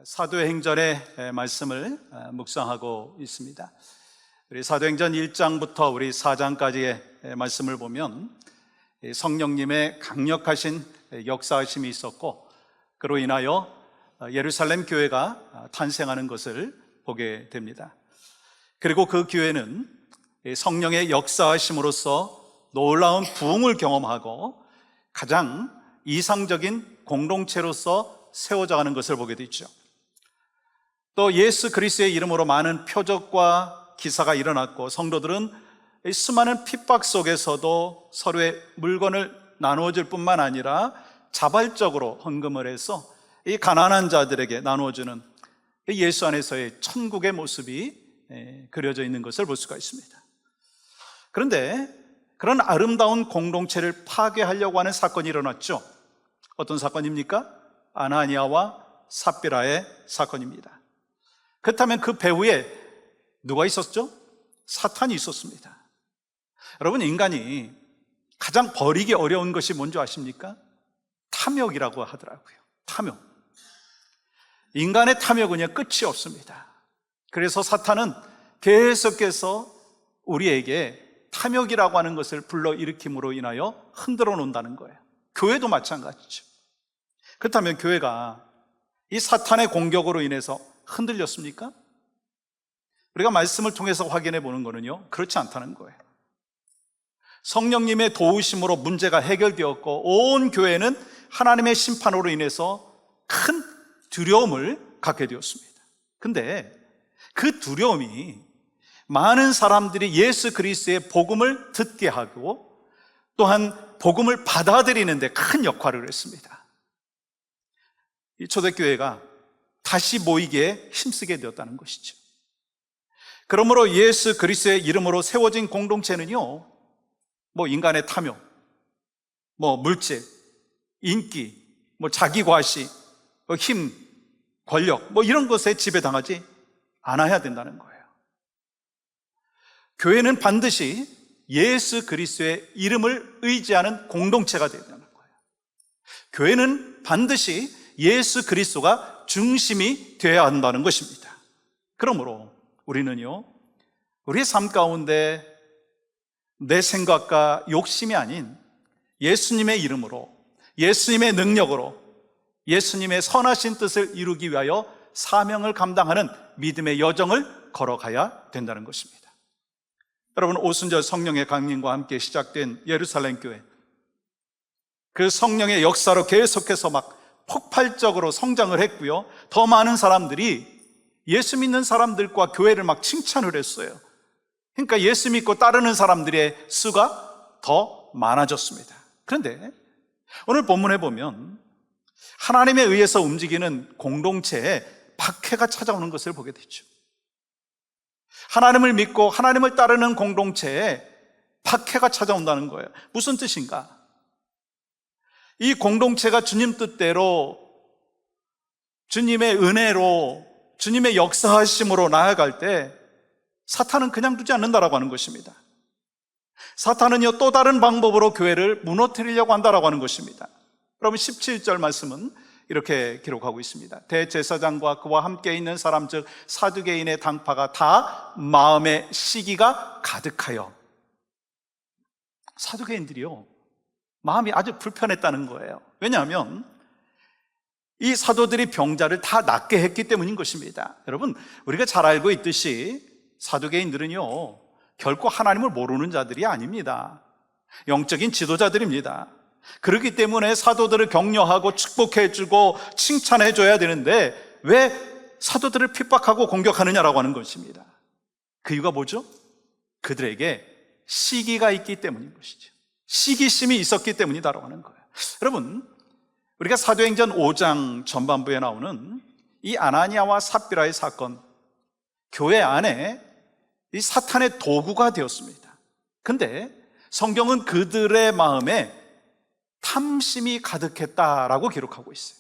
사도행전의 말씀을 묵상하고 있습니다. 우리 사도행전 1장부터 우리 4장까지의 말씀을 보면 성령님의 강력하신 역사하심이 있었고, 그로 인하여 예루살렘 교회가 탄생하는 것을 보게 됩니다. 그리고 그 교회는 성령의 역사하심으로써 놀라운 부흥을 경험하고 가장 이상적인 공동체로서 세워져가는 것을 보게 되죠. 또 예수 그리스도의 이름으로 많은 표적과 기사가 일어났고, 성도들은 수많은 핍박 속에서도 서로의 물건을 나누어 줄 뿐만 아니라 자발적으로 헌금을 해서 이 가난한 자들에게 나누어주는 예수 안에서의 천국의 모습이 그려져 있는 것을 볼 수가 있습니다. 그런데 그런 아름다운 공동체를 파괴하려고 하는 사건이 일어났죠. 어떤 사건입니까? 아나니아와 삽비라의 사건입니다. 그렇다면 그 배후에 누가 있었죠? 사탄이 있었습니다. 여러분, 인간이 가장 버리기 어려운 것이 뭔지 아십니까? 탐욕이라고 하더라고요. 탐욕. 인간의 탐욕은요, 끝이 없습니다. 그래서 사탄은 계속해서 우리에게 탐욕이라고 하는 것을 불러일으킴으로 인하여 흔들어 놓는다는 거예요. 교회도 마찬가지죠. 그렇다면 교회가 이 사탄의 공격으로 인해서 흔들렸습니까? 우리가 말씀을 통해서 확인해 보는 거는요, 그렇지 않다는 거예요. 성령님의 도우심으로 문제가 해결되었고, 온 교회는 하나님의 심판으로 인해서 큰 두려움을 갖게 되었습니다. 근데 그 두려움이 많은 사람들이 예수 그리스도의 복음을 듣게 하고, 또한 복음을 받아들이는 데 큰 역할을 했습니다. 이 초대교회가 다시 모이기에 힘쓰게 되었다는 것이죠. 그러므로 예수 그리스도의 이름으로 세워진 공동체는요, 인간의 탐욕, 물질, 인기, 자기 과시, 힘, 권력, 이런 것에 지배당하지 않아야 된다는 거예요. 교회는 반드시 예수 그리스도의 이름을 의지하는 공동체가 되어야 되는 거예요. 교회는 반드시 예수 그리스도가 중심이 되어야 한다는 것입니다. 그러므로 우리는요, 우리의 삶 가운데 내 생각과 욕심이 아닌 예수님의 이름으로, 예수님의 능력으로, 예수님의 선하신 뜻을 이루기 위하여 사명을 감당하는 믿음의 여정을 걸어가야 된다는 것입니다. 여러분, 오순절 성령의 강림과 함께 시작된 예루살렘 교회, 그 성령의 역사로 계속해서 폭발적으로 성장을 했고요, 더 많은 사람들이 예수 믿는 사람들과 교회를 칭찬을 했어요. 그러니까 예수 믿고 따르는 사람들의 수가 더 많아졌습니다. 그런데 오늘 본문에 보면 하나님에 의해서 움직이는 공동체에 박해가 찾아오는 것을 보게 되죠. 하나님을 믿고 하나님을 따르는 공동체에 박해가 찾아온다는 거예요. 무슨 뜻인가? 이 공동체가 주님 뜻대로, 주님의 은혜로, 주님의 역사하심으로 나아갈 때 사탄은 그냥 두지 않는다라고 하는 것입니다. 사탄은요, 또 다른 방법으로 교회를 무너뜨리려고 한다라고 하는 것입니다. 여러분, 17절 말씀은 이렇게 기록하고 있습니다. 대제사장과 그와 함께 있는 사람, 즉 사두개인의 당파가 다 마음의 시기가 가득하여. 사두개인들이요, 마음이 아주 불편했다는 거예요. 왜냐하면 이 사도들이 병자를 다 낫게 했기 때문인 것입니다. 여러분, 우리가 잘 알고 있듯이 사두개인들은요, 결코 하나님을 모르는 자들이 아닙니다. 영적인 지도자들입니다. 그렇기 때문에 사도들을 격려하고 축복해주고 칭찬해줘야 되는데 왜 사도들을 핍박하고 공격하느냐라고 하는 것입니다. 그 이유가 뭐죠? 그들에게 시기가 있기 때문인 것이죠. 시기심이 있었기 때문이다라고 하는 거예요. 여러분, 우리가 사도행전 5장 전반부에 나오는 이 아나니아와 삽비라의 사건, 교회 안에 이 사탄의 도구가 되었습니다. 근데 성경은 그들의 마음에 탐심이 가득했다라고 기록하고 있어요.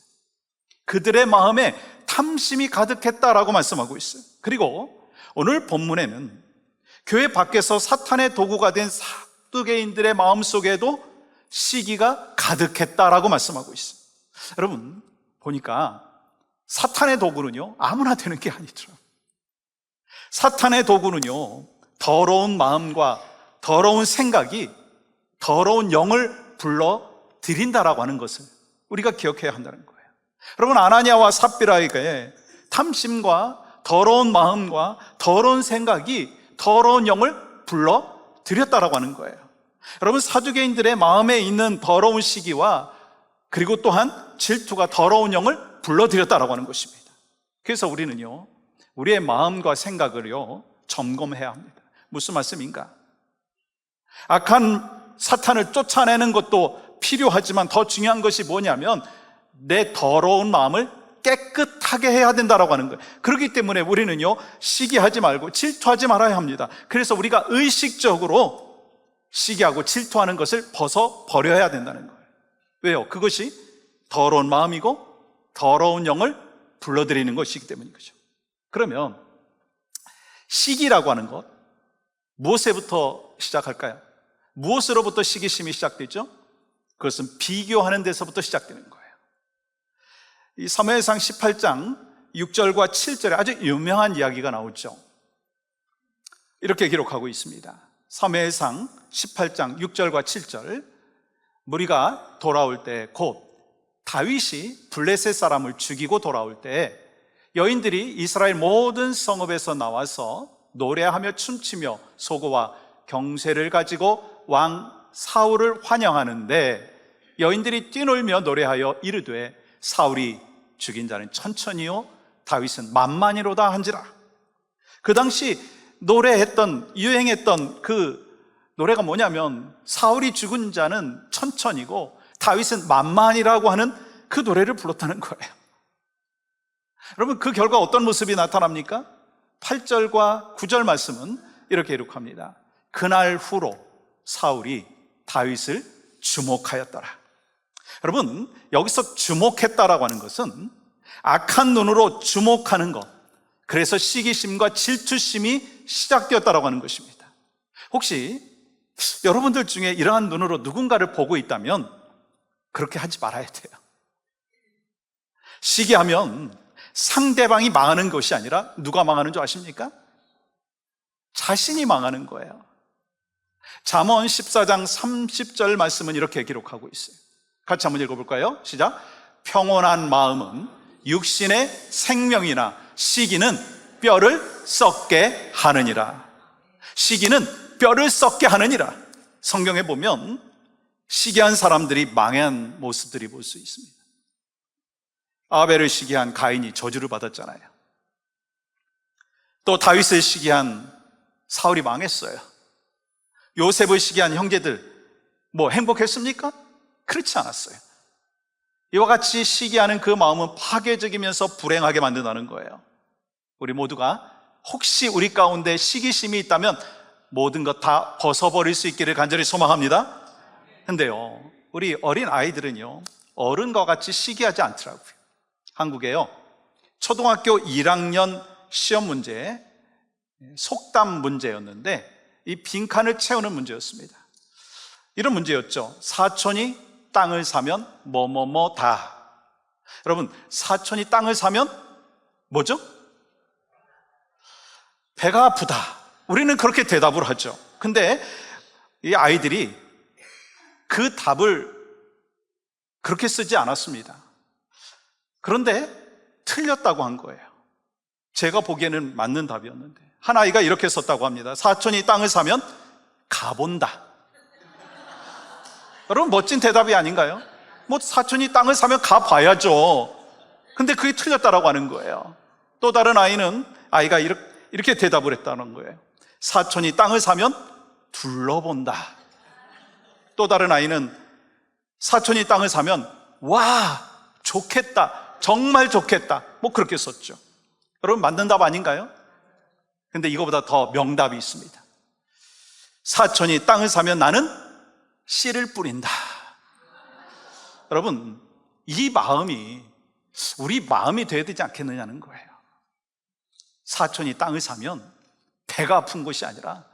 그들의 마음에 탐심이 가득했다라고 말씀하고 있어요. 그리고 오늘 본문에는 교회 밖에서 사탄의 도구가 된 사두개인들의 마음속에도 시기가 가득했다라고 말씀하고 있어요. 여러분, 보니까 사탄의 도구는요, 아무나 되는 게 아니더라고요. 사탄의 도구는요, 더러운 마음과 더러운 생각이 더러운 영을 불러들인다라고 하는 것을 우리가 기억해야 한다는 거예요. 여러분, 아나니아와 삽비라에게 탐심과 더러운 마음과 더러운 생각이 더러운 영을 불러들였다라고 하는 거예요. 여러분, 사두개인들의 마음에 있는 더러운 시기와 그리고 또한 질투가 더러운 영을 불러들였다라고 하는 것입니다. 그래서 우리는요, 우리의 마음과 생각을요, 점검해야 합니다. 무슨 말씀인가? 악한 사탄을 쫓아내는 것도 필요하지만 더 중요한 것이 뭐냐면 내 더러운 마음을 깨끗하게 해야 된다라고 하는 거예요. 그렇기 때문에 우리는요, 시기하지 말고 질투하지 말아야 합니다. 그래서 우리가 의식적으로 시기하고 질투하는 것을 버려야 된다는 거예요. 왜요? 그것이 더러운 마음이고 더러운 영을 불러들이는 것이기 때문인 거죠. 그러면 시기라고 하는 것, 무엇에부터 시작할까요? 무엇으로부터 시기심이 시작되죠? 그것은 비교하는 데서부터 시작되는 거예요. 이 사무엘상 18장 6절과 7절에 아주 유명한 이야기가 나오죠. 이렇게 기록하고 있습니다. 사무엘상 18장 6절과 7절, 무리가 돌아올 때 곧 다윗이 블레셋 사람을 죽이고 돌아올 때 여인들이 이스라엘 모든 성읍에서 나와서 노래하며 춤추며 소고와 경쇠를 가지고 왕 사울을 환영하는데 여인들이 뛰놀며 노래하여 이르되 사울이 죽인 자는 천천히요 다윗은 만만이로다 한지라. 그 당시 유행했던 그 노래가 뭐냐면 사울이 죽은 자는 천천히고 다윗은 만만이라고 하는 그 노래를 불렀다는 거예요. 여러분, 그 결과 어떤 모습이 나타납니까? 8절과 9절 말씀은 이렇게 기록합니다. 그날 후로 사울이 다윗을 주목하였더라. 여러분, 여기서 주목했다라고 하는 것은 악한 눈으로 주목하는 것, 그래서 시기심과 질투심이 시작되었다라고 하는 것입니다. 혹시 여러분들 중에 이러한 눈으로 누군가를 보고 있다면 그렇게 하지 말아야 돼요. 시기하면 상대방이 망하는 것이 아니라 누가 망하는 줄 아십니까? 자신이 망하는 거예요. 잠언 14장 30절 말씀은 이렇게 기록하고 있어요. 같이 한번 읽어볼까요? 시작. 평온한 마음은 육신의 생명이나 시기는 뼈를 썩게 하느니라. 시기는 뼈를 썩게 하느니라. 성경에 보면 시기한 사람들이 망한 모습들이 볼 수 있습니다. 아벨을 시기한 가인이 저주를 받았잖아요. 또 다윗을 시기한 사울이 망했어요. 요셉을 시기한 형제들 행복했습니까? 그렇지 않았어요. 이와 같이 시기하는 그 마음은 파괴적이면서 불행하게 만든다는 거예요. 우리 모두가 혹시 우리 가운데 시기심이 있다면 모든 것 다 벗어버릴 수 있기를 간절히 소망합니다. 근데요, 우리 어린 아이들은요, 어른과 같이 시기하지 않더라고요. 한국에요, 초등학교 1학년 시험 문제, 속담 문제였는데 이 빈칸을 채우는 문제였습니다. 이런 문제였죠. 사촌이 땅을 사면 뭐뭐뭐다. 여러분, 사촌이 땅을 사면 뭐죠? 배가 아프다. 우리는 그렇게 대답을 하죠. 근데 이 아이들이 그 답을 그렇게 쓰지 않았습니다. 그런데 틀렸다고 한 거예요. 제가 보기에는 맞는 답이었는데 한 아이가 이렇게 썼다고 합니다. 사촌이 땅을 사면 가본다. 여러분, 멋진 대답이 아닌가요? 사촌이 땅을 사면 가봐야죠. 근데 그게 틀렸다라고 하는 거예요. 또 다른 아이가 이렇게 대답을 했다는 거예요. 사촌이 땅을 사면 둘러본다. 또 다른 아이는 사촌이 땅을 사면 와, 좋겠다, 정말 좋겠다, 그렇게 썼죠. 여러분, 맞는 답 아닌가요? 근데 이거보다 더 명답이 있습니다. 사촌이 땅을 사면 나는 씨를 뿌린다. 여러분, 이 마음이 우리 마음이 되어야 되지 않겠느냐는 거예요. 사촌이 땅을 사면 배가 아픈 것이 아니라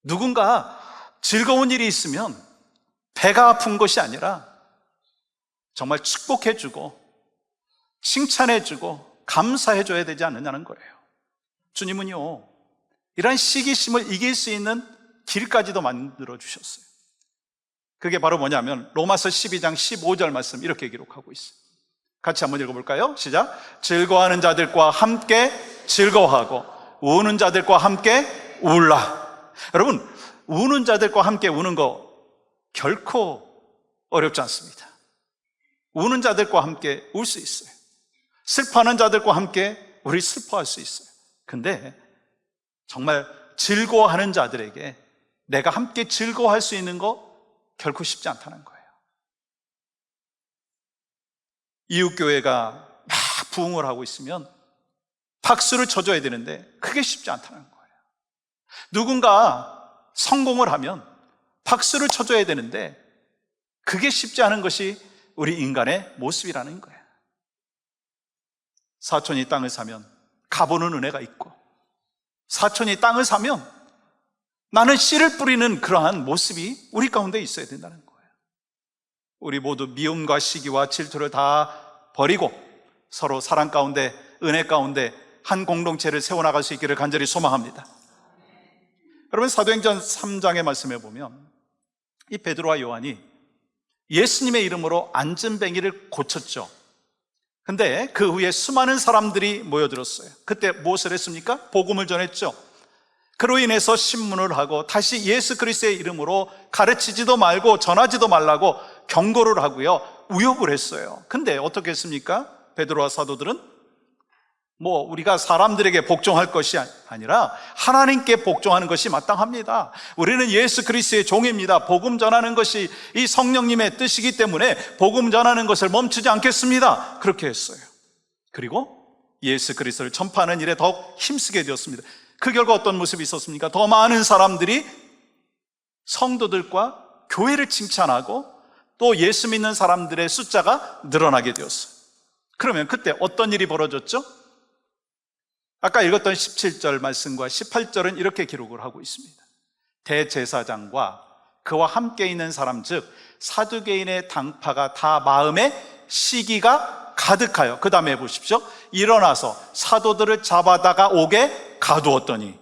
누군가 즐거운 일이 있으면 배가 아픈 것이 아니라 정말 축복해주고 칭찬해주고 감사해줘야 되지 않느냐는 거예요. 주님은요, 이러한 시기심을 이길 수 있는 길까지도 만들어 주셨어요. 그게 바로 뭐냐면 로마서 12장 15절 말씀 이렇게 기록하고 있어요. 같이 한번 읽어볼까요? 시작. 즐거워하는 자들과 함께 즐거워하고 우는 자들과 함께 울라. 여러분, 우는 자들과 함께 우는 거 결코 어렵지 않습니다. 우는 자들과 함께 울 수 있어요. 슬퍼하는 자들과 함께 우리 슬퍼할 수 있어요. 근데 정말 즐거워하는 자들에게 내가 함께 즐거워할 수 있는 거 결코 쉽지 않다는 거예요. 이웃교회가 막 부흥을 하고 있으면 박수를 쳐줘야 되는데 그게 쉽지 않다는 거예요. 누군가 성공을 하면 박수를 쳐줘야 되는데 그게 쉽지 않은 것이 우리 인간의 모습이라는 거예요. 사촌이 땅을 사면 가보는 은혜가 있고, 사촌이 땅을 사면 나는 씨를 뿌리는 그러한 모습이 우리 가운데 있어야 된다는 거예요. 우리 모두 미움과 시기와 질투를 다 버리고 서로 사랑 가운데, 은혜 가운데 한 공동체를 세워나갈 수 있기를 간절히 소망합니다. 여러분, 사도행전 3장의 말씀에 보면 이 베드로와 요한이 예수님의 이름으로 안전뱅이를 고쳤죠. 근데 그 후에 수많은 사람들이 모여들었어요. 그때 무엇을 했습니까? 복음을 전했죠. 그로 인해서 신문을 하고 다시 예수 그리스도의 이름으로 가르치지도 말고 전하지도 말라고 경고를 하고요, 위협을 했어요. 근데 어떻게 했습니까? 베드로와 사도들은 우리가 사람들에게 복종할 것이 아니라 하나님께 복종하는 것이 마땅합니다. 우리는 예수 그리스도의 종입니다. 복음 전하는 것이 이 성령님의 뜻이기 때문에 복음 전하는 것을 멈추지 않겠습니다. 그렇게 했어요. 그리고 예수 그리스도를 전파하는 일에 더욱 힘쓰게 되었습니다. 그 결과 어떤 모습이 있었습니까? 더 많은 사람들이 성도들과 교회를 칭찬하고 또 예수 믿는 사람들의 숫자가 늘어나게 되었어요. 그러면 그때 어떤 일이 벌어졌죠? 아까 읽었던 17절 말씀과 18절은 이렇게 기록을 하고 있습니다. 대제사장과 그와 함께 있는 사람, 즉 사두개인의 당파가 다 마음에 시기가 가득하여, 그 다음에 보십시오, 일어나서 사도들을 잡아다가 옥에 가두었더니,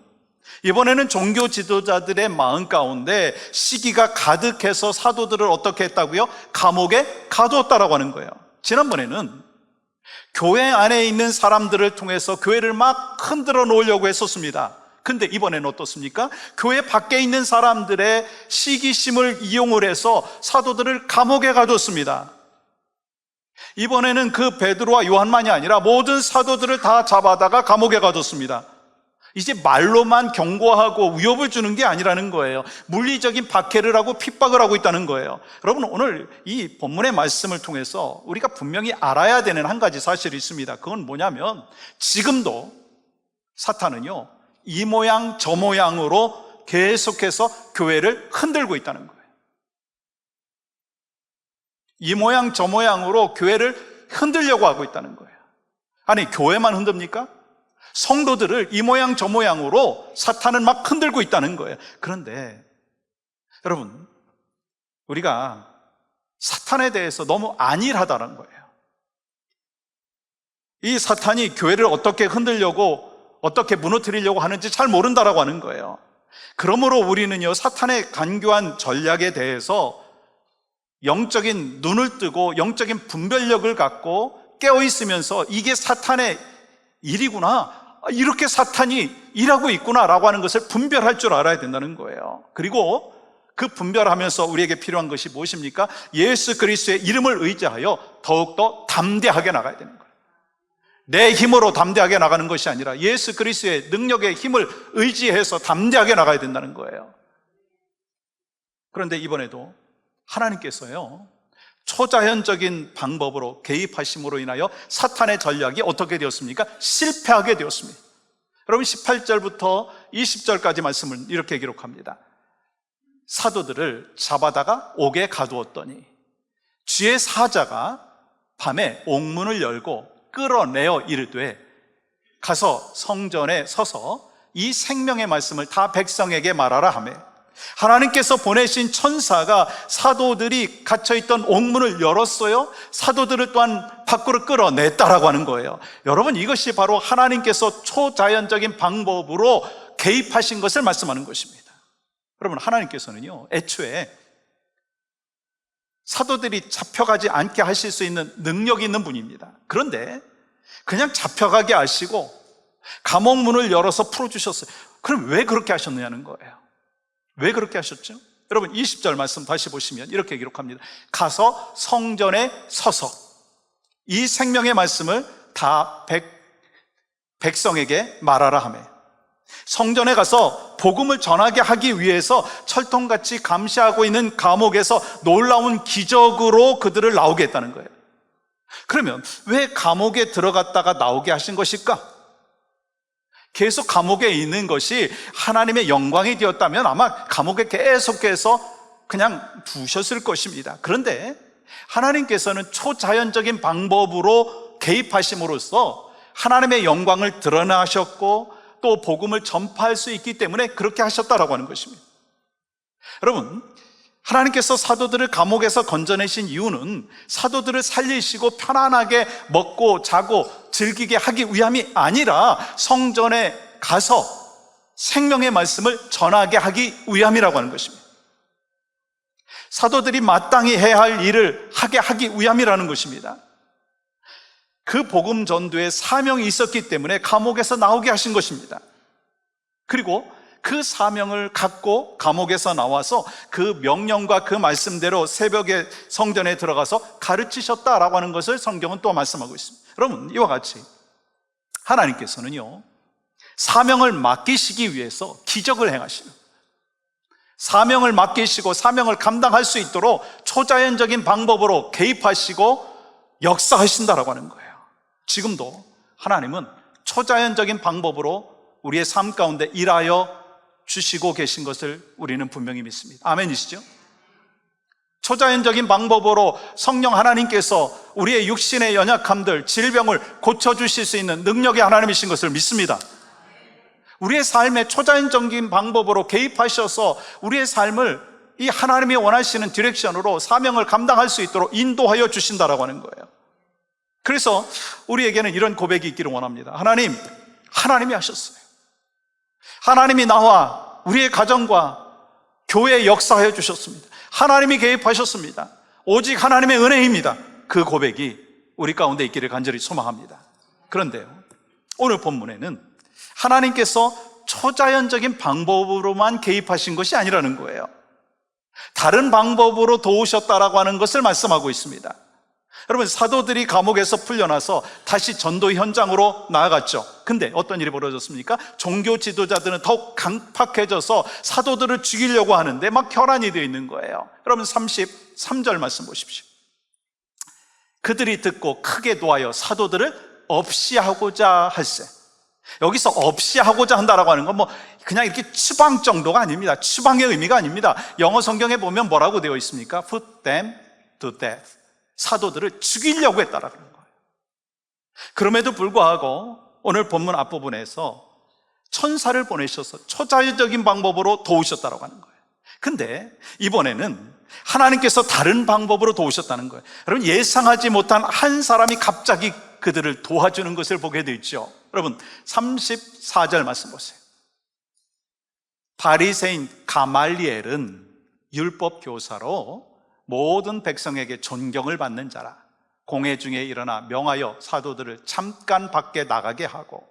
이번에는 종교 지도자들의 마음 가운데 시기가 가득해서 사도들을 어떻게 했다고요? 감옥에 가두었다라고 하는 거예요. 지난번에는 교회 안에 있는 사람들을 통해서 교회를 막 흔들어 놓으려고 했었습니다. 근데 이번에는 어떻습니까? 교회 밖에 있는 사람들의 시기심을 이용을 해서 사도들을 감옥에 가뒀습니다. 이번에는 그 베드로와 요한만이 아니라 모든 사도들을 다 잡아다가 감옥에 가뒀습니다. 이제 말로만 경고하고 위협을 주는 게 아니라는 거예요. 물리적인 박해를 하고 핍박을 하고 있다는 거예요. 여러분, 오늘 이 본문의 말씀을 통해서 우리가 분명히 알아야 되는 한 가지 사실이 있습니다. 그건 뭐냐면 지금도 사탄은요, 이 모양 저 모양으로 계속해서 교회를 흔들고 있다는 거예요. 이 모양 저 모양으로 교회를 흔들려고 하고 있다는 거예요. 아니, 교회만 흔듭니까? 성도들을 이 모양 저 모양으로 사탄은 막 흔들고 있다는 거예요. 그런데 여러분, 우리가 사탄에 대해서 너무 안일하다는 거예요. 이 사탄이 교회를 어떻게 흔들려고, 어떻게 무너뜨리려고 하는지 잘 모른다라고 하는 거예요. 그러므로 우리는요, 사탄의 간교한 전략에 대해서 영적인 눈을 뜨고 영적인 분별력을 갖고 깨어있으면서 이게 사탄의 일이구나, 이렇게 사탄이 일하고 있구나라고 하는 것을 분별할 줄 알아야 된다는 거예요. 그리고 그 분별하면서 우리에게 필요한 것이 무엇입니까? 예수 그리스도의 이름을 의지하여 더욱더 담대하게 나가야 되는 거예요. 내 힘으로 담대하게 나가는 것이 아니라 예수 그리스도의 능력의 힘을 의지해서 담대하게 나가야 된다는 거예요. 그런데 이번에도 하나님께서요, 초자연적인 방법으로 개입하심으로 인하여 사탄의 전략이 어떻게 되었습니까? 실패하게 되었습니다. 여러분, 18절부터 20절까지 말씀을 이렇게 기록합니다. 사도들을 잡아다가 옥에 가두었더니 주의 사자가 밤에 옥문을 열고 끌어내어 이르되, 가서 성전에 서서 이 생명의 말씀을 다 백성에게 말하라 하며, 하나님께서 보내신 천사가 사도들이 갇혀있던 옥문을 열었어요. 사도들을 또한 밖으로 끌어냈다라고 하는 거예요. 여러분, 이것이 바로 하나님께서 초자연적인 방법으로 개입하신 것을 말씀하는 것입니다. 여러분, 하나님께서는요, 애초에 사도들이 잡혀가지 않게 하실 수 있는 능력이 있는 분입니다. 그런데 그냥 잡혀가게 하시고 감옥 문을 열어서 풀어주셨어요. 그럼 왜 그렇게 하셨느냐는 거예요. 왜 그렇게 하셨죠? 여러분, 20절 말씀 다시 보시면 이렇게 기록합니다. 가서 성전에 서서 이 생명의 말씀을 다 백성에게 말하라 하며, 성전에 가서 복음을 전하게 하기 위해서 철통같이 감시하고 있는 감옥에서 놀라운 기적으로 그들을 나오게 했다는 거예요. 그러면 왜 감옥에 들어갔다가 나오게 하신 것일까? 계속 감옥에 있는 것이 하나님의 영광이 되었다면 아마 감옥에 계속해서 그냥 두셨을 것입니다. 그런데 하나님께서는 초자연적인 방법으로 개입하심으로써 하나님의 영광을 드러나셨고 또 복음을 전파할 수 있기 때문에 그렇게 하셨다라고 하는 것입니다. 여러분, 하나님께서 사도들을 감옥에서 건져내신 이유는 사도들을 살리시고 편안하게 먹고 자고 즐기게 하기 위함이 아니라 성전에 가서 생명의 말씀을 전하게 하기 위함이라고 하는 것입니다. 사도들이 마땅히 해야 할 일을 하게 하기 위함이라는 것입니다. 그 복음 전도에 사명이 있었기 때문에 감옥에서 나오게 하신 것입니다. 그리고 그 사명을 갖고 감옥에서 나와서 그 명령과 그 말씀대로 새벽에 성전에 들어가서 가르치셨다라고 하는 것을 성경은 또 말씀하고 있습니다. 여러분, 이와 같이 하나님께서는요, 사명을 맡기시기 위해서 기적을 행하시는, 사명을 맡기시고 사명을 감당할 수 있도록 초자연적인 방법으로 개입하시고 역사하신다라고 하는 거예요. 지금도 하나님은 초자연적인 방법으로 우리의 삶 가운데 일하여 주시고 계신 것을 우리는 분명히 믿습니다. 아멘이시죠? 초자연적인 방법으로 성령 하나님께서 우리의 육신의 연약함들, 질병을 고쳐주실 수 있는 능력의 하나님이신 것을 믿습니다. 우리의 삶에 초자연적인 방법으로 개입하셔서 우리의 삶을 이 하나님이 원하시는 디렉션으로 사명을 감당할 수 있도록 인도하여 주신다라고 하는 거예요. 그래서 우리에게는 이런 고백이 있기를 원합니다. 하나님이 하셨어요. 하나님이 나와 우리의 가정과 교회에 역사하여 주셨습니다. 하나님이 개입하셨습니다. 오직 하나님의 은혜입니다. 그 고백이 우리 가운데 있기를 간절히 소망합니다. 그런데요, 오늘 본문에는 하나님께서 초자연적인 방법으로만 개입하신 것이 아니라는 거예요. 다른 방법으로 도우셨다라고 하는 것을 말씀하고 있습니다. 여러분, 사도들이 감옥에서 풀려나서 다시 전도 현장으로 나아갔죠. 근데 어떤 일이 벌어졌습니까? 종교 지도자들은 더욱 강팍해져서 사도들을 죽이려고 하는데 막 혈안이 되어 있는 거예요. 여러분, 33절 말씀 보십시오. 그들이 듣고 크게 노하여 사도들을 없이 하고자 할세. 여기서 없이 하고자 한다라고 하는 건 그냥 이렇게 추방 정도가 아닙니다. 추방의 의미가 아닙니다. 영어 성경에 보면 뭐라고 되어 있습니까? Put them to death. 사도들을 죽이려고 했다라는 거예요. 그럼에도 불구하고 오늘 본문 앞부분에서 천사를 보내셔서 초자연적인 방법으로 도우셨다라고 하는 거예요. 근데 이번에는 하나님께서 다른 방법으로 도우셨다는 거예요. 여러분, 예상하지 못한 한 사람이 갑자기 그들을 도와주는 것을 보게 되죠. 여러분, 34절 말씀 보세요. 바리새인 가말리엘은 율법 교사로 모든 백성에게 존경을 받는 자라. 공회 중에 일어나 명하여 사도들을 잠깐 밖에 나가게 하고.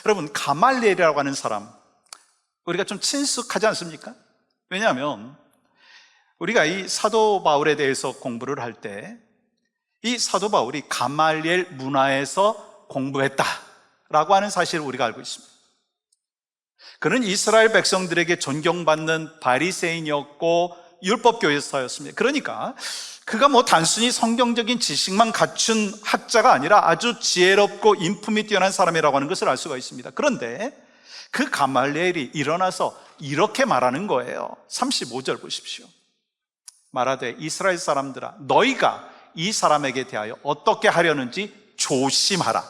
여러분, 가말리엘이라고 하는 사람, 우리가 좀 친숙하지 않습니까? 왜냐하면 우리가 이 사도 바울에 대해서 공부를 할 때 이 사도 바울이 가말리엘 문화에서 공부했다라고 하는 사실을 우리가 알고 있습니다. 그는 이스라엘 백성들에게 존경받는 바리새인이었고 율법 교사였습니다. 그러니까 그가 단순히 성경적인 지식만 갖춘 학자가 아니라 아주 지혜롭고 인품이 뛰어난 사람이라고 하는 것을 알 수가 있습니다. 그런데 그 가말리엘이 일어나서 이렇게 말하는 거예요. 35절 보십시오. 말하되 이스라엘 사람들아, 너희가 이 사람에게 대하여 어떻게 하려는지 조심하라.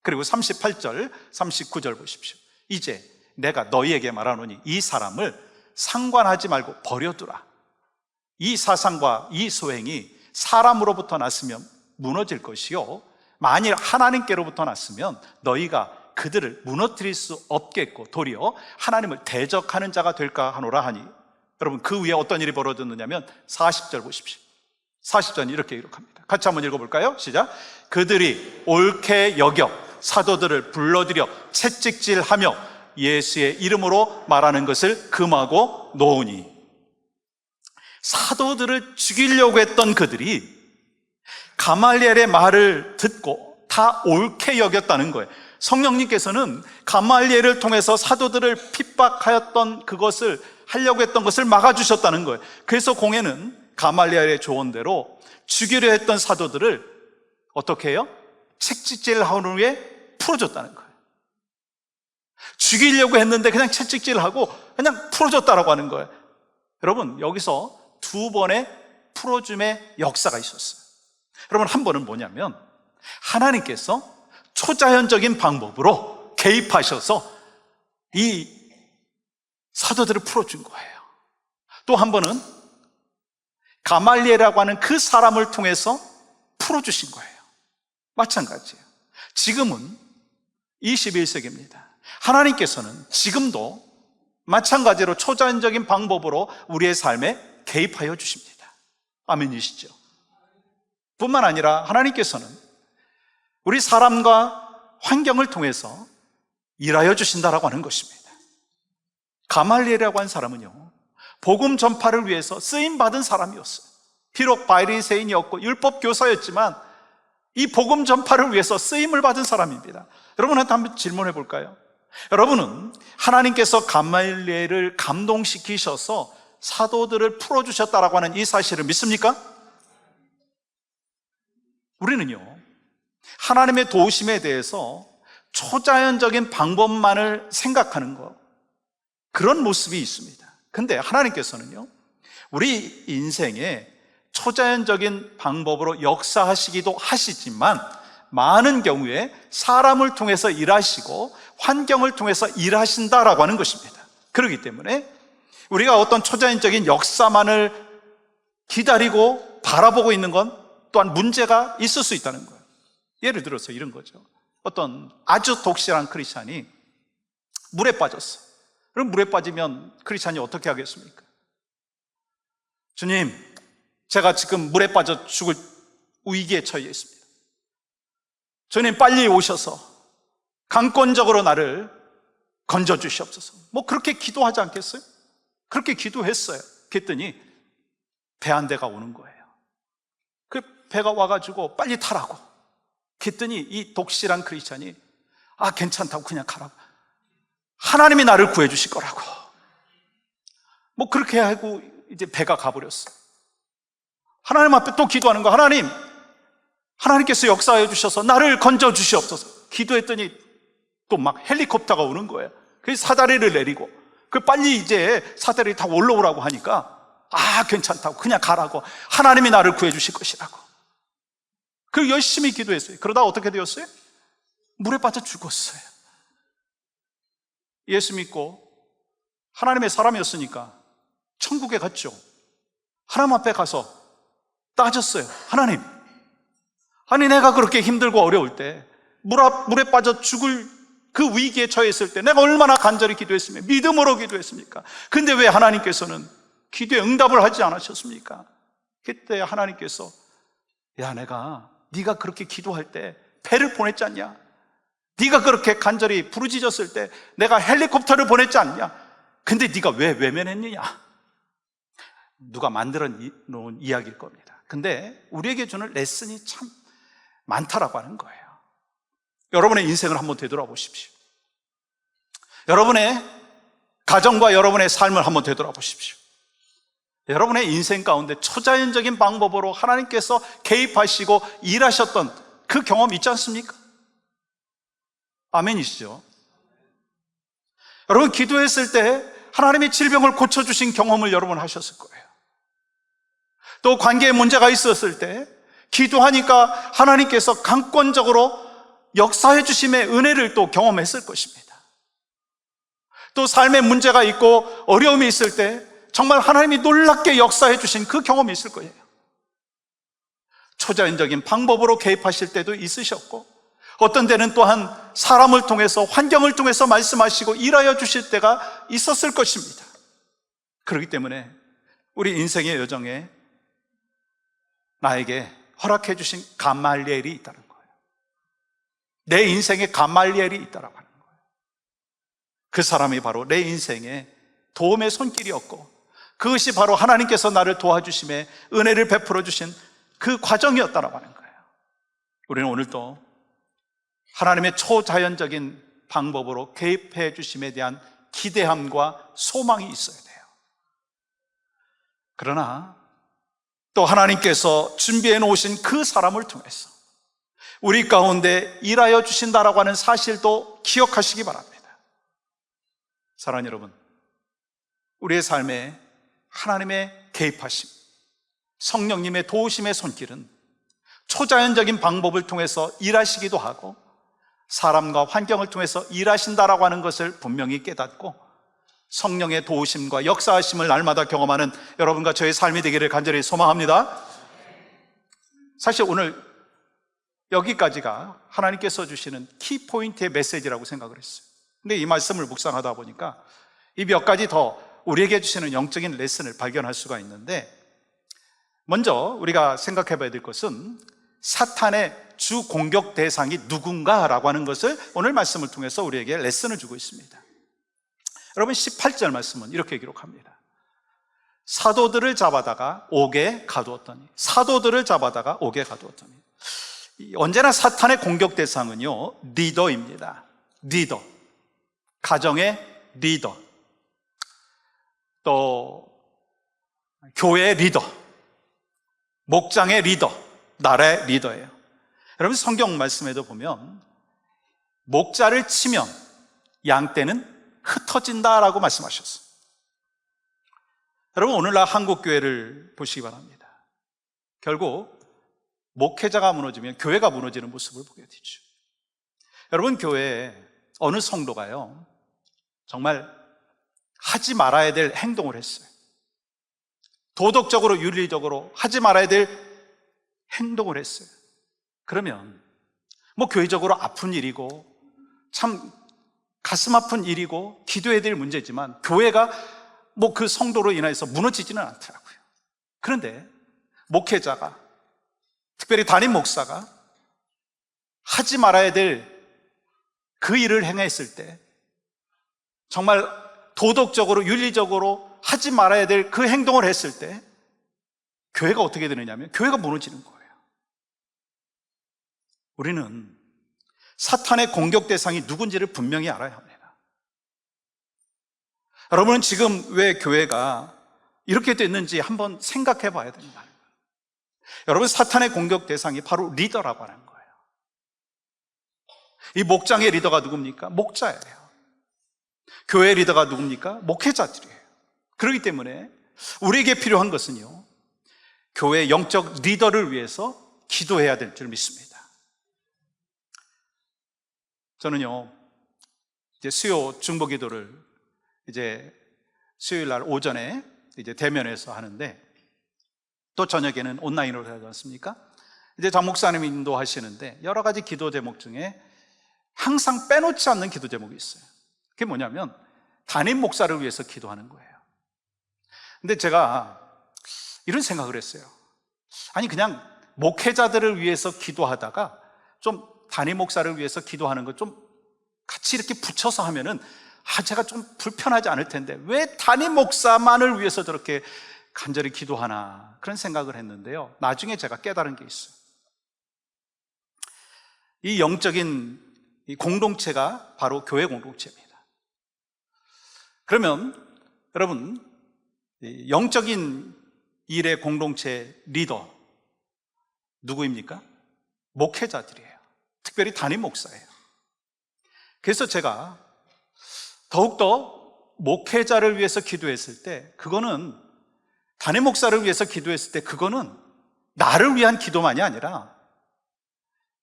그리고 38절, 39절 보십시오. 이제 내가 너희에게 말하노니 이 사람을 상관하지 말고 버려두라. 이 사상과 이 소행이 사람으로부터 났으면 무너질 것이요 만일 하나님께로부터 났으면 너희가 그들을 무너뜨릴 수 없겠고 도리어 하나님을 대적하는 자가 될까 하노라 하니. 여러분, 그 위에 어떤 일이 벌어졌느냐면 40절 보십시오. 40절은 이렇게 기록합니다. 같이 한번 읽어볼까요? 시작. 그들이 옳게 여겨 사도들을 불러들여 채찍질하며 예수의 이름으로 말하는 것을 금하고 놓으니. 사도들을 죽이려고 했던 그들이 가말리엘의 말을 듣고 다 옳게 여겼다는 거예요. 성령님께서는 가말리엘을 통해서 사도들을 핍박하였던 그것을 하려고 했던 것을 막아주셨다는 거예요. 그래서 공회는 가말리엘의 조언대로 죽이려 했던 사도들을 어떻게 해요? 채찍질한 후에 풀어줬다는 거예요. 죽이려고 했는데 그냥 채찍질하고 그냥 풀어줬다라고 하는 거예요. 여러분, 여기서 두 번의 풀어줌의 역사가 있었어요. 여러분, 한 번은 뭐냐면 하나님께서 초자연적인 방법으로 개입하셔서 이 사도들을 풀어준 거예요. 또 한 번은 가말리엘이라고 하는 그 사람을 통해서 풀어주신 거예요. 마찬가지예요. 지금은 21세기입니다. 하나님께서는 지금도 마찬가지로 초자연적인 방법으로 우리의 삶에 개입하여 주십니다. 아멘이시죠? 뿐만 아니라 하나님께서는 우리 사람과 환경을 통해서 일하여 주신다라고 하는 것입니다. 가말리엘이라고 한 사람은요, 복음 전파를 위해서 쓰임받은 사람이었어요. 비록 바리새인이었고 율법 교사였지만 이 복음 전파를 위해서 쓰임을 받은 사람입니다. 여러분한테 한번 질문해 볼까요? 여러분은 하나님께서 가말리엘을 감동시키셔서 사도들을 풀어주셨다라고 하는 이 사실을 믿습니까? 우리는요, 하나님의 도우심에 대해서 초자연적인 방법만을 생각하는 것, 그런 모습이 있습니다. 근데 하나님께서는요, 우리 인생에 초자연적인 방법으로 역사하시기도 하시지만 많은 경우에 사람을 통해서 일하시고 환경을 통해서 일하신다라고 하는 것입니다. 그렇기 때문에 우리가 어떤 초자연적인 역사만을 기다리고 바라보고 있는 건 또한 문제가 있을 수 있다는 거예요. 예를 들어서 이런 거죠. 어떤 아주 독실한 크리스찬이 물에 빠졌어. 그럼 물에 빠지면 크리스찬이 어떻게 하겠습니까? 주님, 제가 지금 물에 빠져 죽을 위기에 처해 있습니다. 주님, 빨리 오셔서 강권적으로 나를 건져주시옵소서. 뭐 그렇게 기도하지 않겠어요? 그렇게 기도했어요. 그랬더니 배 한 대가 오는 거예요. 그 배가 와가지고 빨리 타라고. 그랬더니 이 독실한 크리스찬이 괜찮다고 그냥 가라고. 하나님이 나를 구해주실 거라고. 뭐 그렇게 하고 이제 배가 가버렸어. 하나님 앞에 또 기도하는 거. 하나님께서 역사해 주셔서 나를 건져 주시옵소서. 기도했더니 또 막 헬리콥터가 오는 거예요. 그래서 사다리를 내리고 그 빨리 이제 사다리 타고 올라오라고 하니까 괜찮다고 그냥 가라고. 하나님이 나를 구해 주실 것이라고. 그 열심히 기도했어요. 그러다 어떻게 되었어요? 물에 빠져 죽었어요. 예수 믿고 하나님의 사람이었으니까 천국에 갔죠. 하나님 앞에 가서 따졌어요. 하나님, 내가 그렇게 힘들고 어려울 때 물에 빠져 죽을 그 위기에 처했을 때 내가 얼마나 간절히 기도했으며 믿음으로 기도했습니까? 근데 왜 하나님께서는 기도에 응답을 하지 않으셨습니까? 그때 하나님께서 네가 그렇게 기도할 때 배를 보냈지 않냐? 네가 그렇게 간절히 부르짖었을 때 내가 헬리콥터를 보냈지 않냐? 근데 네가 왜 외면했느냐? 누가 만들어 놓은 이야기일 겁니다. 근데 우리에게 주는 레슨이 참 많다라고 하는 거예요. 여러분의 인생을 한번 되돌아보십시오. 여러분의 가정과 여러분의 삶을 한번 되돌아보십시오. 여러분의 인생 가운데 초자연적인 방법으로 하나님께서 개입하시고 일하셨던 그 경험 있지 않습니까? 아멘이시죠? 여러분, 기도했을 때 하나님의 질병을 고쳐주신 경험을 여러분 하셨을 거예요. 또 관계에 문제가 있었을 때 기도하니까 하나님께서 강권적으로 역사해 주심의 은혜를 또 경험했을 것입니다. 또 삶에 문제가 있고 어려움이 있을 때 정말 하나님이 놀랍게 역사해 주신 그 경험이 있을 거예요. 초자연적인 방법으로 개입하실 때도 있으셨고, 어떤 때는 또한 사람을 통해서, 환경을 통해서 말씀하시고 일하여 주실 때가 있었을 것입니다. 그렇기 때문에 우리 인생의 여정에 나에게 허락해 주신 감말리엘이 있다는 거예요. 내 인생에 감말리엘이 있다라고 하는 거예요. 그 사람이 바로 내 인생에 도움의 손길이었고, 그것이 바로 하나님께서 나를 도와주심에 은혜를 베풀어 주신 그 과정이었다라고 하는 거예요. 우리는 오늘도 하나님의 초자연적인 방법으로 개입해 주심에 대한 기대함과 소망이 있어야 돼요. 그러나 또 하나님께서 준비해 놓으신 그 사람을 통해서 우리 가운데 일하여 주신다라고 하는 사실도 기억하시기 바랍니다. 사랑하는 여러분, 우리의 삶에 하나님의 개입하심, 성령님의 도우심의 손길은 초자연적인 방법을 통해서 일하시기도 하고, 사람과 환경을 통해서 일하신다라고 하는 것을 분명히 깨닫고, 성령의 도우심과 역사하심을 날마다 경험하는 여러분과 저의 삶이 되기를 간절히 소망합니다. 사실 오늘 여기까지가 하나님께서 주시는 키포인트의 메시지라고 생각을 했어요. 근데 이 말씀을 묵상하다 보니까 이 몇 가지 더 우리에게 주시는 영적인 레슨을 발견할 수가 있는데, 먼저 우리가 생각해 봐야 될 것은 사탄의 주 공격 대상이 누군가라고 하는 것을 오늘 말씀을 통해서 우리에게 레슨을 주고 있습니다. 여러분, 18절 말씀은 이렇게 기록합니다. 사도들을 잡아다가 옥에 가두었더니, 사도들을 잡아다가 옥에 가두었더니. 언제나 사탄의 공격 대상은요, 리더입니다. 리더, 가정의 리더, 또 교회의 리더, 목장의 리더, 나라의 리더예요. 여러분, 성경 말씀에도 보면 목자를 치면 양떼는 흩어진다라고 말씀하셨어요. 여러분, 오늘날 한국교회를 보시기 바랍니다. 결국 목회자가 무너지면 교회가 무너지는 모습을 보게 되죠. 여러분, 교회에 어느 성도가요, 정말 하지 말아야 될 행동을 했어요. 도덕적으로, 윤리적으로 하지 말아야 될 행동을 했어요. 그러면 뭐 교회적으로 아픈 일이고 참 가슴 아픈 일이고 기도해야 될 문제지만, 교회가 뭐 그 성도로 인해서 무너지지는 않더라고요. 그런데 목회자가, 특별히 담임 목사가 하지 말아야 될 그 일을 행했을 때, 정말 도덕적으로 윤리적으로 하지 말아야 될 그 행동을 했을 때 교회가 어떻게 되느냐면 교회가 무너지는 거예요. 우리는 사탄의 공격 대상이 누군지를 분명히 알아야 합니다. 여러분은 지금 왜 교회가 이렇게 됐는지 한번 생각해 봐야 된다. 여러분, 사탄의 공격 대상이 바로 리더라고 하는 거예요. 이 목장의 리더가 누굽니까? 목자예요. 교회 리더가 누굽니까? 목회자들이에요. 그렇기 때문에 우리에게 필요한 것은요, 교회 영적 리더를 위해서 기도해야 될 줄 믿습니다. 저는요, 이제 수요 중보 기도를 이제 수요일 날 오전에 이제 대면에서 하는데, 또 저녁에는 온라인으로 하지 않습니까? 이제 장 목사님이 인도하시는데 여러 가지 기도 제목 중에 항상 빼놓지 않는 기도 제목이 있어요. 그게 뭐냐면 담임 목사를 위해서 기도하는 거예요. 근데 제가 이런 생각을 했어요. 아니, 그냥 목회자들을 위해서 기도하다가 좀 담임 목사를 위해서 기도하는 거 좀 같이 이렇게 붙여서 하면은 제가 좀 불편하지 않을 텐데 왜 담임 목사만을 위해서 저렇게 간절히 기도하나, 그런 생각을 했는데요, 나중에 제가 깨달은 게 있어요. 이 영적인 이 공동체가 바로 교회 공동체입니다. 그러면 여러분, 이 영적인 일의 공동체 리더 누구입니까? 목회자들이에요. 특별히 담임 목사예요. 그래서 제가 더욱더 목회자를 위해서 기도했을 때, 그거는 담임 목사를 위해서 기도했을 때 그거는 나를 위한 기도만이 아니라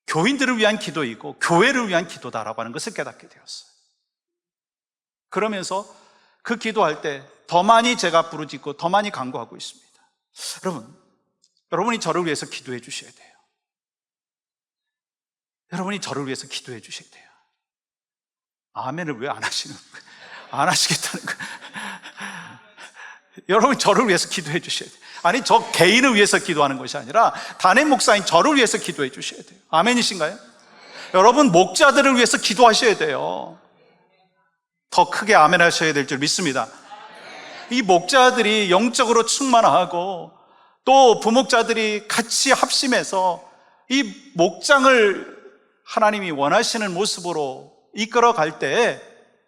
교인들을 위한 기도이고 교회를 위한 기도다라고 하는 것을 깨닫게 되었어요. 그러면서 그 기도할 때 더 많이 제가 부르짖고 더 많이 간구하고 있습니다. 여러분, 여러분이 저를 위해서 기도해 주셔야 돼요. 여러분이 저를 위해서 기도해 주셔야 돼요. 아멘을 왜 안 하시는 거예요? 안 하시겠다는 거예요. 여러분 저를 위해서 기도해 주셔야 돼요. 아니, 저 개인을 위해서 기도하는 것이 아니라 담임 목사인 저를 위해서 기도해 주셔야 돼요. 아멘이신가요? 여러분 목자들을 위해서 기도하셔야 돼요. 더 크게 아멘 하셔야 될 줄 믿습니다. 이 목자들이 영적으로 충만하고 또 부목자들이 같이 합심해서 이 목장을 하나님이 원하시는 모습으로 이끌어갈 때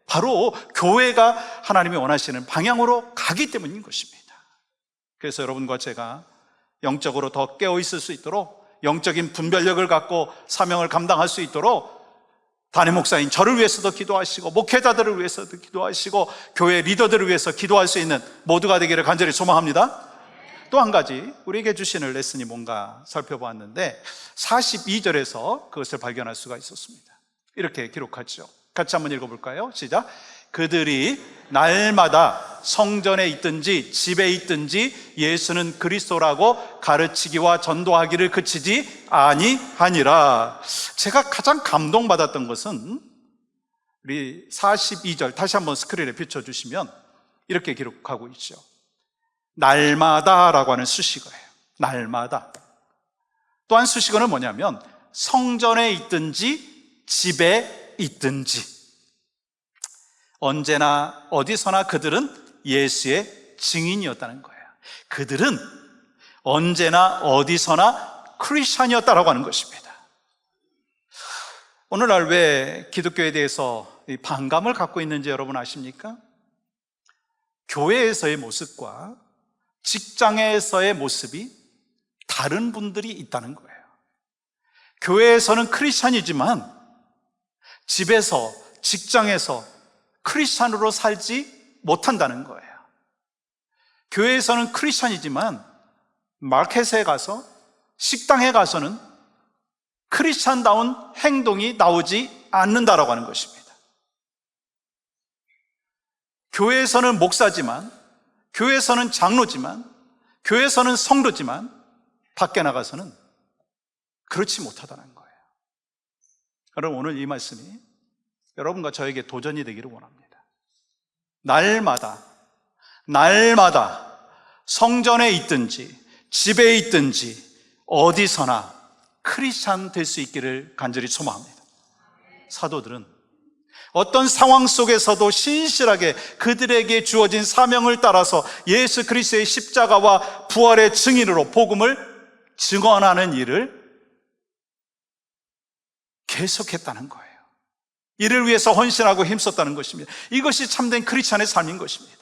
바로 교회가 하나님이 원하시는 방향으로 가기 때문인 것입니다. 그래서 여러분과 제가 영적으로 더 깨어 있을 수 있도록, 영적인 분별력을 갖고 사명을 감당할 수 있도록 담임 목사인 저를 위해서도 기도하시고 목회자들을 위해서도 기도하시고 교회 리더들을 위해서 기도할 수 있는 모두가 되기를 간절히 소망합니다. 또 한 가지 우리에게 주시는 레슨이 뭔가 살펴보았는데 42절에서 그것을 발견할 수가 있었습니다. 이렇게 기록하죠. 같이 한번 읽어볼까요? 시작. 그들이 날마다 성전에 있든지 집에 있든지 예수는 그리스도라고 가르치기와 전도하기를 그치지 아니하니라. 제가 가장 감동받았던 것은 우리 42절 다시 한번 스크린에 비춰주시면 이렇게 기록하고 있죠. 날마다라고 하는 수식어예요. 날마다. 또한 수식어는 뭐냐면 성전에 있든지 집에 있든지 언제나 어디서나 그들은 예수의 증인이었다는 거예요. 그들은 언제나 어디서나 크리스찬이었다라고 하는 것입니다. 오늘날 왜 기독교에 대해서 반감을 갖고 있는지 여러분 아십니까? 교회에서의 모습과 직장에서의 모습이 다른 분들이 있다는 거예요. 교회에서는 크리스찬이지만 집에서, 직장에서 크리스찬으로 살지 못한다는 거예요. 교회에서는 크리스찬이지만 마켓에 가서, 식당에 가서는 크리스찬다운 행동이 나오지 않는다라고 하는 것입니다. 교회에서는 목사지만, 교회에서는 장로지만, 교회에서는 성도지만 밖에 나가서는 그렇지 못하다는 거예요. 여러분 오늘 이 말씀이 여러분과 저에게 도전이 되기를 원합니다. 날마다 성전에 있든지 집에 있든지 어디서나 크리스찬 될 수 있기를 간절히 소망합니다. 사도들은 어떤 상황 속에서도 신실하게 그들에게 주어진 사명을 따라서 예수 그리스도의 십자가와 부활의 증인으로 복음을 증언하는 일을 계속했다는 거예요. 이를 위해서 헌신하고 힘썼다는 것입니다. 이것이 참된 크리스찬의 삶인 것입니다.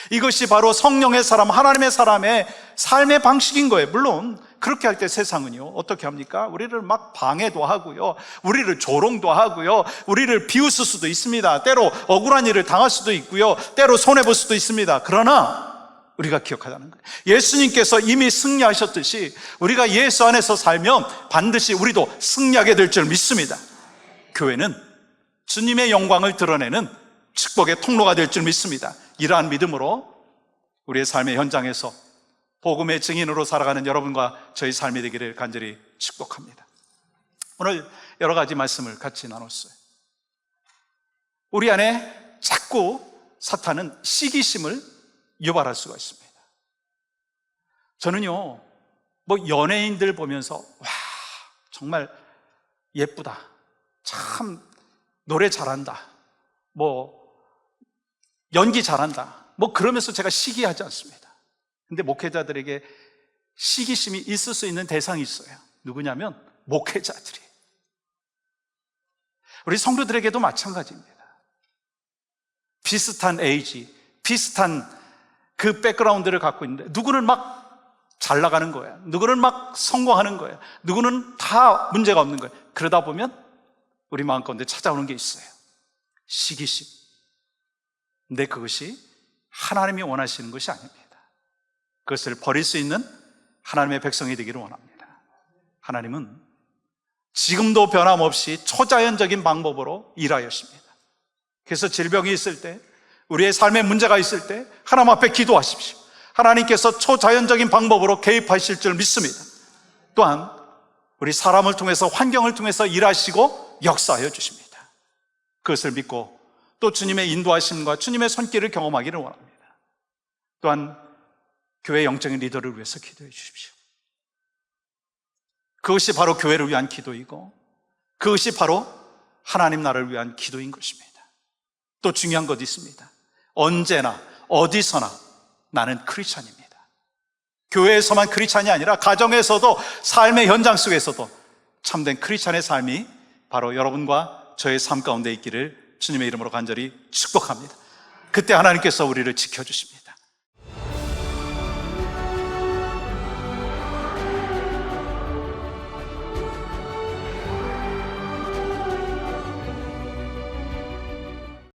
이것이 바로 성령의 사람, 하나님의 사람의 삶의 방식인 거예요. 물론 그렇게 할 때 세상은요 어떻게 합니까? 우리를 막 방해도 하고요, 우리를 조롱도 하고요, 우리를 비웃을 수도 있습니다. 때로 억울한 일을 당할 수도 있고요, 때로 손해볼 수도 있습니다. 그러나 우리가 기억하자는 거예요. 예수님께서 이미 승리하셨듯이 우리가 예수 안에서 살면 반드시 우리도 승리하게 될 줄 믿습니다. 교회는 주님의 영광을 드러내는 축복의 통로가 될 줄 믿습니다. 이러한 믿음으로 우리의 삶의 현장에서 복음의 증인으로 살아가는 여러분과 저희 삶이 되기를 간절히 축복합니다. 오늘 여러 가지 말씀을 같이 나눴어요. 우리 안에 자꾸 사탄은 시기심을 유발할 수가 있습니다. 저는요 연예인들 보면서 와 정말 예쁘다, 참 노래 잘한다, 연기 잘한다, 그러면서 제가 시기하지 않습니다. 근데 목회자들에게 시기심이 있을 수 있는 대상이 있어요. 누구냐면 목회자들이. 우리 성도들에게도 마찬가지입니다. 비슷한 에이지, 비슷한 그 백그라운드를 갖고 있는데 누구는 막 잘 나가는 거예요, 누구는 막 성공하는 거예요, 누구는 다 문제가 없는 거예요. 그러다 보면 우리 마음 가운데 찾아오는 게 있어요. 시기심. 근데 그것이 하나님이 원하시는 것이 아닙니다. 그것을 버릴 수 있는 하나님의 백성이 되기를 원합니다. 하나님은 지금도 변함없이 초자연적인 방법으로 일하였습니다. 그래서 질병이 있을 때, 우리의 삶에 문제가 있을 때 하나님 앞에 기도하십시오. 하나님께서 초자연적인 방법으로 개입하실 줄 믿습니다. 또한 우리 사람을 통해서, 환경을 통해서 일하시고 역사하여 주십니다. 그것을 믿고 또 주님의 인도하심과 주님의 손길을 경험하기를 원합니다. 또한 교회 영적인 리더를 위해서 기도해 주십시오. 그것이 바로 교회를 위한 기도이고 그것이 바로 하나님 나라를 위한 기도인 것입니다. 또 중요한 것이 있습니다. 언제나 어디서나 나는 크리스찬입니다. 교회에서만 크리스찬이 아니라 가정에서도, 삶의 현장 속에서도 참된 크리스찬의 삶이 바로 여러분과 저의 삶 가운데 있기를 주님의 이름으로 간절히 축복합니다. 그때 하나님께서 우리를 지켜주십니다.